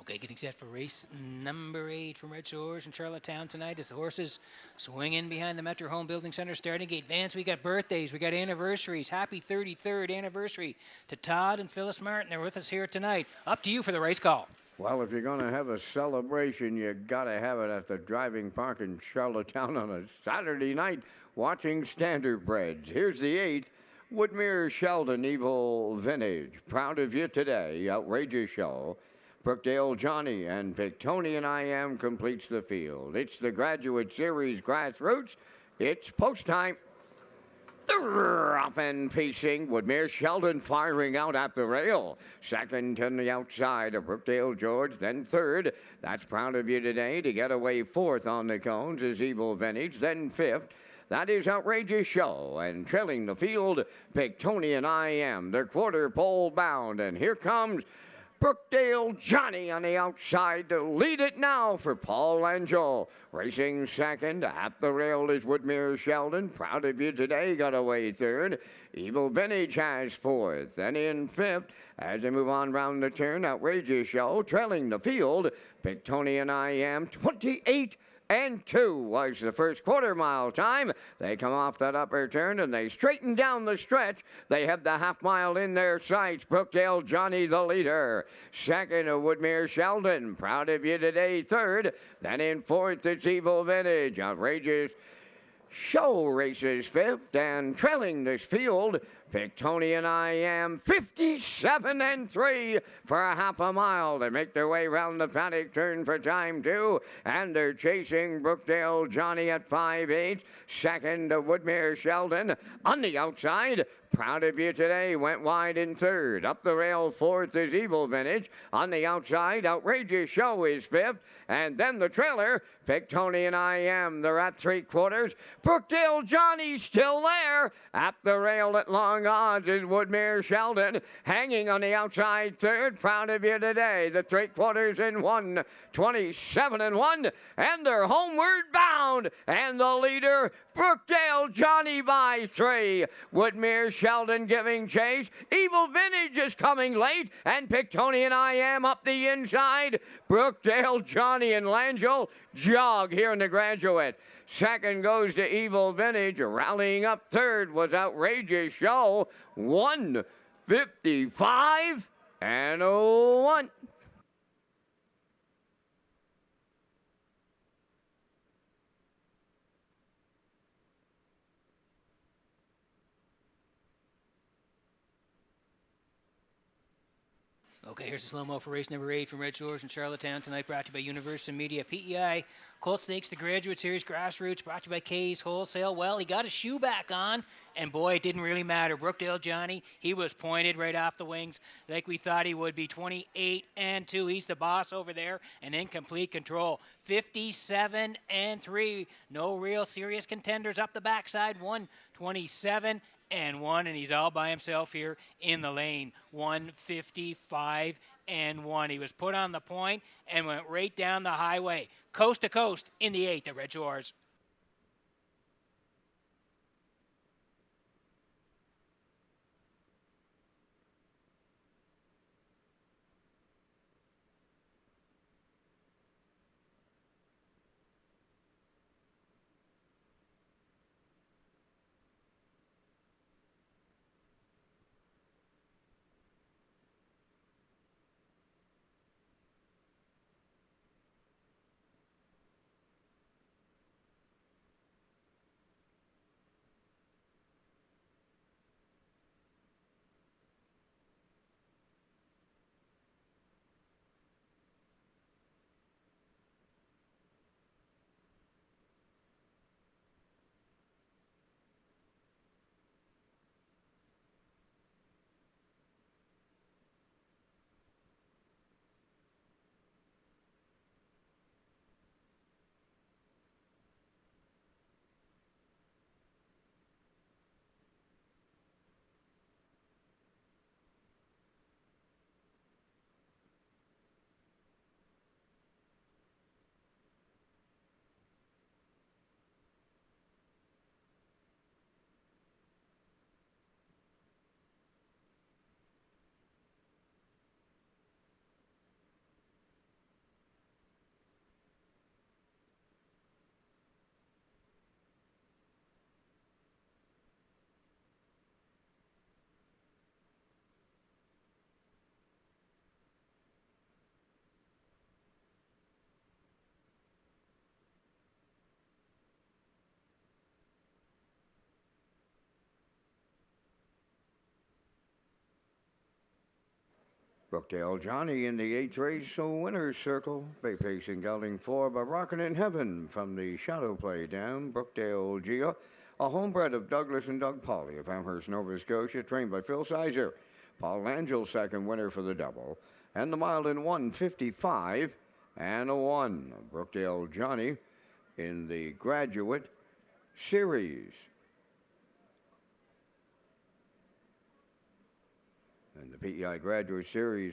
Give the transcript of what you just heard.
Okay, getting set for race number 8 from Red Shores in Charlottetown tonight as the horses swing in behind the Metro Home Building Center starting gate. Vance, we got birthdays, we got anniversaries. Happy 33rd anniversary to Todd and Phyllis Martin. They're with us here tonight. Up to you for the race call. Well, if you're going to have a celebration, you got to have it at the driving park in Charlottetown on a Saturday night watching Standardbreds. Here's the 8. Woodmere Sheldon Evil Vintage. Proud of you today. Outrageous Show. Brookdale Johnny and Pictonian I Am completes the field. It's the Graduate Series Grassroots. It's post time. Off and pacing, Woodmere Sheldon firing out at the rail. Second to the outside of Brookdale George, then third. That's Proud of You Today to get away fourth on the cones is Evil Vintage, then fifth. That is Outrageous Show, and trailing the field, Pictonian I Am. They're quarter pole bound, and here comes Brookdale Johnny on the outside to lead it now for Paul Angel. Racing second, at the rail is Woodmere Sheldon. Proud of You Today got away third. Evil Vintage has fourth. Then in fifth, as they move on round the turn, Outrageous Show trailing the field. Pictonian I Am, 28-2 was the first quarter mile time. They come off that upper turn and they straighten down the stretch. They have the half mile in their sights. Brookdale Johnny the leader. Second, Woodmere Sheldon. Proud of You Today third. Then in fourth, it's Evil Vintage. Outrageous Show races fifth, and trailing this field, Pictonian I Am, 57-3 for a half a mile. They make their way round the paddock turn for time two, and they're chasing Brookdale Johnny at 5-8. Second, Woodmere Sheldon on the outside. Proud of You Today went wide in third. Up the rail, fourth is Evil Vintage. On the outside, Outrageous Show is fifth. And then the trailer, Pictonian I Am. They're at three quarters. Brookdale Johnny still there. At the rail at long odds is Woodmere Sheldon. Hanging on the outside third. Proud of You Today. The three quarters in 1:27-1. And they're homeward bound. And the leader, Brookdale Johnny by 3. Woodmere Sheldon giving chase. Evil Vintage is coming late. And Pictonian I Am up the inside. Brookdale Johnny and Langell jog here in the Graduate. Second goes to Evil Vintage. Rallying up third was Outrageous Show. 1:55-1. Okay, here's the slow-mo for race number 8 from Red Shores in Charlottetown tonight, brought to you by Universal Media, PEI, Colt Stakes, the Graduate Series Grassroots, brought to you by K's Wholesale. Well, he got his shoe back on, and boy, it didn't really matter. Brookdale Johnny, he was pointed right off the wings like we thought he would be. 28-2, he's the boss over there, and in complete control. 57-3, no real serious contenders up the backside. 1:27-1, and he's all by himself here in the lane. 1:55-1. He was put on the point and went right down the highway, coast to coast in the 8th at Red Shores. Brookdale Johnny in the 8th race, so winner's circle. Bay Pacing gelding 4 by Rockin' in Heaven from the Shadow Play Dam. Brookdale Gia, a homebred of Douglas and Doug Pauley of Amherst, Nova Scotia, trained by Phil Sizer. Paul Angel, second winner for the double. And the mile in 1:55 and a 1. Brookdale Johnny in the Graduate Series. And the PEI Graduate Series